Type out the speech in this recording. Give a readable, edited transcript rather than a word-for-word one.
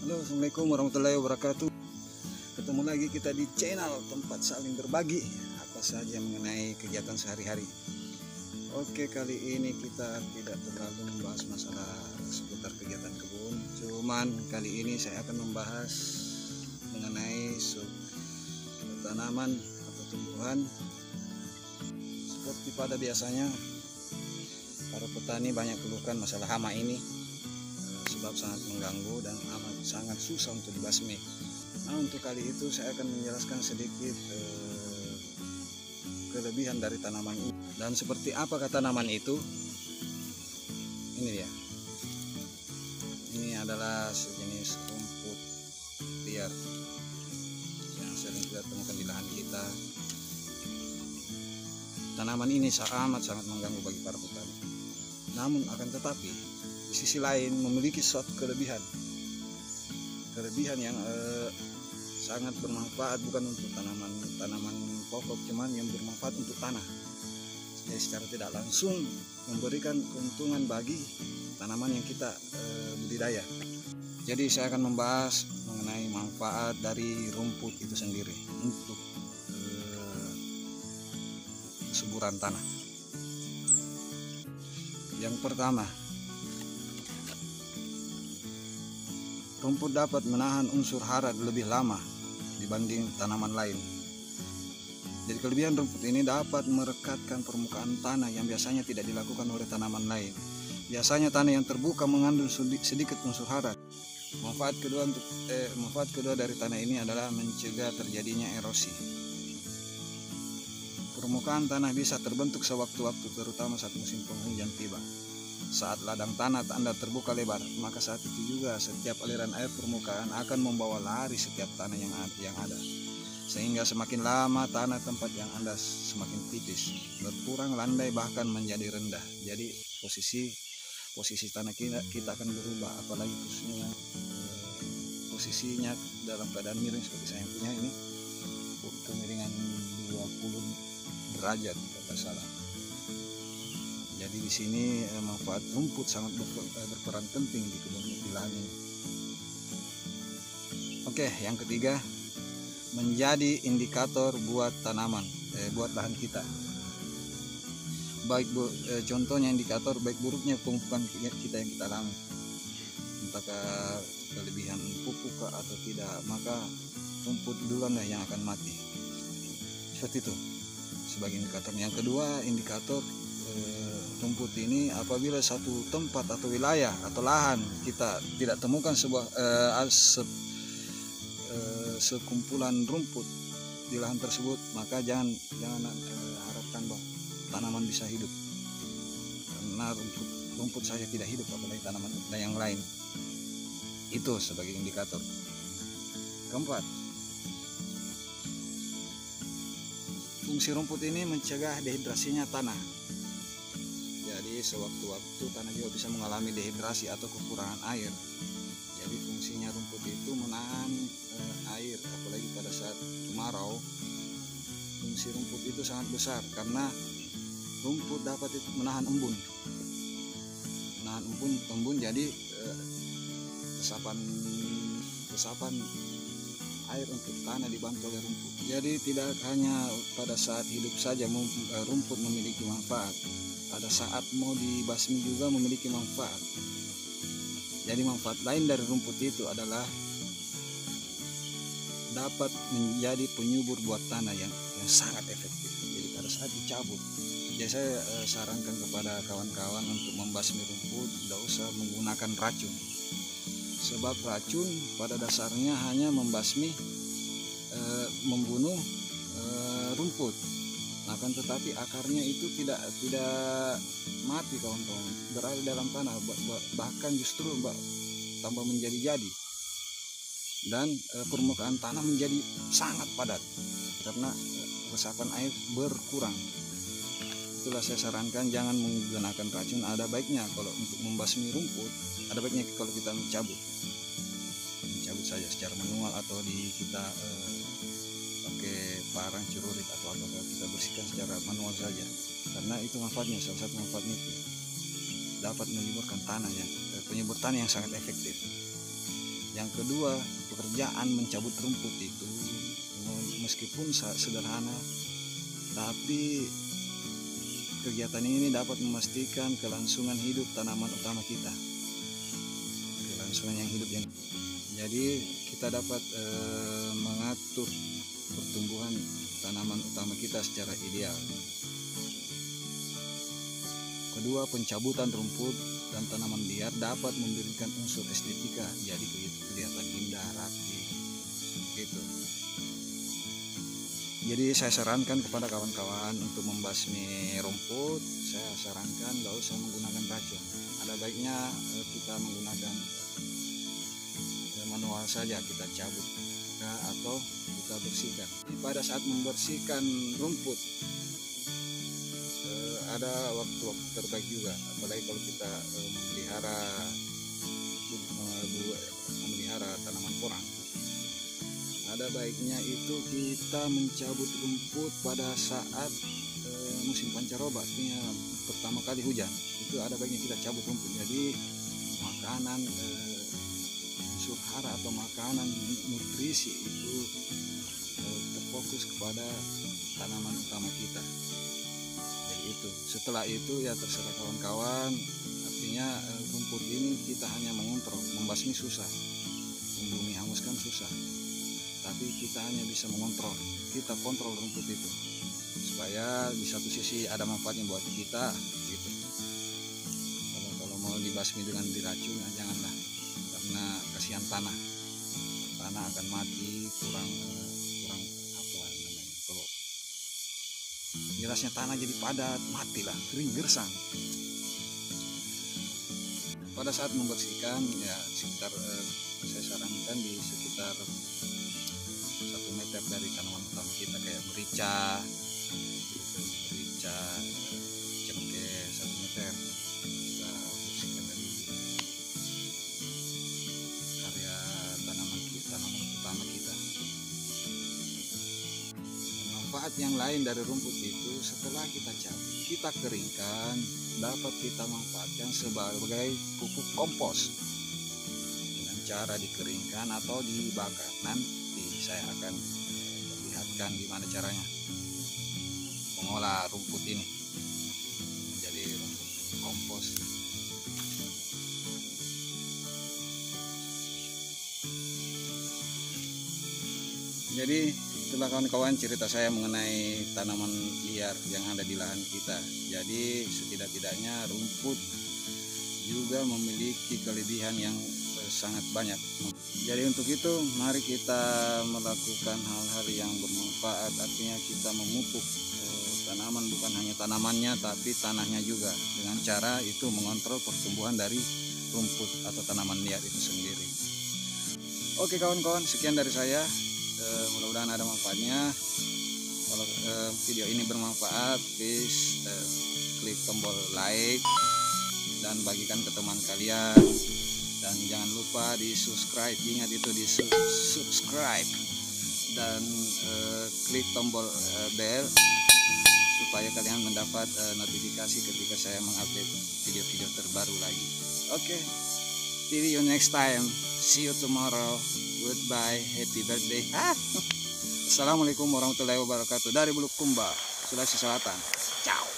Halo, assalamualaikum warahmatullahi wabarakatuh. Ketemu lagi kita di channel tempat saling berbagi apa saja mengenai kegiatan sehari-hari. Oke, kali ini kita tidak terlalu membahas masalah seputar kegiatan kebun. Cuman kali ini saya akan membahas mengenai tanaman atau tumbuhan. Seperti pada biasanya, para petani banyak keluhkan masalah hama ini, sebab sangat mengganggu dan sangat susah untuk dibasmi. Nah, untuk kali itu saya akan menjelaskan sedikit kelebihan dari tanaman ini dan seperti apa tanaman itu. Ini dia. Ini adalah sejenis rumput liar yang sering kita temukan di lahan kita. Tanaman ini sangat mengganggu bagi para petani. Namun akan tetapi di sisi lain memiliki suatu kelebihan yang sangat bermanfaat, bukan untuk tanaman pokok, cuman yang bermanfaat untuk tanah. Jadi secara tidak langsung memberikan keuntungan bagi tanaman yang kita budidaya. Jadi saya akan membahas mengenai manfaat dari rumput itu sendiri untuk kesuburan tanah. Yang pertama, rumput dapat menahan unsur hara lebih lama dibanding tanaman lain. Jadi kelebihan rumput ini dapat merekatkan permukaan tanah yang biasanya tidak dilakukan oleh tanaman lain. Biasanya tanah yang terbuka mengandung sedikit unsur hara. Manfaat kedua dari tanah ini adalah mencegah terjadinya erosi. Permukaan tanah bisa terbentuk sewaktu-waktu, terutama saat musim penghujan tiba. Saat ladang tanah Anda terbuka lebar, maka saat itu juga setiap aliran air permukaan akan membawa lari setiap tanah yang ada. Sehingga semakin lama tanah tempat yang Anda semakin tipis, berkurang landai, bahkan menjadi rendah. Jadi posisi tanah kita akan berubah, apalagi khususnya posisinya dalam keadaan miring seperti saya punya ini, kemiringan 20 derajat kalau tidak salah. Jadi di sini manfaat rumput sangat berperan penting di kebun di lahan ini. Oke, yang ketiga, menjadi indikator buat buat lahan kita. Contohnya indikator baik buruknya pemupukan kita yang kita alami. Entahkah kelebihan pupuk atau tidak, maka rumput duluan yang akan mati. Seperti itu sebagai indikator. Yang kedua, indikator rumput ini apabila satu tempat atau wilayah atau lahan kita tidak temukan sekumpulan rumput di lahan tersebut, maka jangan harapkan bahwa tanaman bisa hidup, karena rumput saja tidak hidup, apalagi tanaman yang lain. Itu sebagai indikator. Keempat, fungsi rumput ini mencegah dehidrasinya tanah. Jadi sewaktu-waktu tanah juga bisa mengalami dehidrasi atau kekurangan air. Jadi fungsinya rumput itu menahan air, apalagi pada saat kemarau. Fungsi rumput itu sangat besar karena rumput dapat menahan embun. Jadi resapan air untuk tanah dibantu oleh rumput. Jadi tidak hanya pada saat hidup saja rumput memiliki manfaat, pada saat mau dibasmi juga memiliki manfaat. Jadi manfaat lain dari rumput itu adalah dapat menjadi penyubur buat tanah yang sangat efektif. Jadi pada saat dicabut, jadi saya sarankan kepada kawan-kawan untuk membasmi rumput tidak usah menggunakan racun. Sebab racun pada dasarnya hanya membunuh rumput. Akan tetapi akarnya itu tidak mati, kawan-kawan, berada dalam tanah, bahkan justru tambah menjadi-jadi, dan permukaan tanah menjadi sangat padat karena resapan air berkurang. Itulah saya sarankan jangan menggunakan racun. Ada baiknya kalau untuk membasmi rumput, ada baiknya kalau kita mencabut saja secara manual, atau kita pakai parang celurit atau apa, kita bersihkan secara manual saja, karena itu manfaatnya, salah satu manfaatnya itu dapat menyuburkan tanah, penyubur tanah yang sangat efektif. Yang kedua, pekerjaan mencabut rumput itu meskipun sederhana, tapi kegiatan ini dapat memastikan kelangsungan hidup tanaman utama kita. Kelangsungan yang hidup yang jadi kita dapat mengatur pertumbuhan tanaman utama kita secara ideal. Kedua, pencabutan rumput dan tanaman liar dapat memberikan unsur estetika, jadi kelihatan indah, rapi, gitu. Jadi saya sarankan kepada kawan-kawan untuk membasmi rumput, saya sarankan gak usah menggunakan racun. Ada baiknya kita menggunakan manual saja, kita cabut atau kita bersihkan. Pada saat membersihkan rumput ada waktu-waktu terbaik juga, apalagi kalau kita memelihara tanaman porang. Ada baiknya itu kita mencabut rumput pada saat musim pancaroba, artinya pertama kali hujan. Itu ada baiknya kita cabut rumput. Jadi makanan unsur hara atau makanan nutrisi itu terfokus kepada tanaman utama kita. Jadi itu. Setelah itu ya terserah kawan-kawan. Artinya rumput ini kita hanya mengontrol, membasmi susah, membumi hanguskan susah. Tapi kita hanya bisa mengontrol, kita kontrol rumput itu supaya di satu sisi ada manfaatnya buat kita gitu. Kalau mau dibasmi dengan diracun, janganlah, karena kasihan tanah akan mati, kurang apa namanya, kalau jelasnya tanah jadi padat, matilah, kering gersang. Pada saat membersihkan ya sekitar saya sarankan di sekitar 1 meter dari tanaman utama kita, kayak merica, cengkeh 1 meter. Kita bersihkan dari area tanaman utama kita. Manfaat yang lain dari rumput itu setelah kita cabut, kita keringkan, dapat kita manfaatkan sebagai pupuk kompos dengan cara dikeringkan atau dibakar. Nanti saya akan perlihatkan gimana caranya mengolah rumput ini menjadi rumput kompos. Jadi itulah kawan-kawan cerita saya mengenai tanaman liar yang ada di lahan kita. Jadi setidak-tidaknya rumput juga memiliki kelebihan yang sangat banyak. Jadi untuk itu mari kita melakukan hal-hal yang bermanfaat, artinya kita memupuk tanaman, bukan hanya tanamannya tapi tanahnya juga, dengan cara itu mengontrol pertumbuhan dari rumput atau tanaman liar itu sendiri. Oke kawan-kawan, sekian dari saya. Mudah-mudahan ada manfaatnya. Kalau video ini bermanfaat, please klik tombol like dan bagikan ke teman kalian, dan jangan lupa di subscribe, ingat itu di subscribe, dan klik tombol bell supaya kalian mendapat notifikasi ketika saya mengupdate video-video terbaru lagi. Oke, see you next time, see you tomorrow, goodbye, happy birthday. Assalamualaikum warahmatullahi wabarakatuh dari Bulukumba, Sulawesi Selatan. Ciao.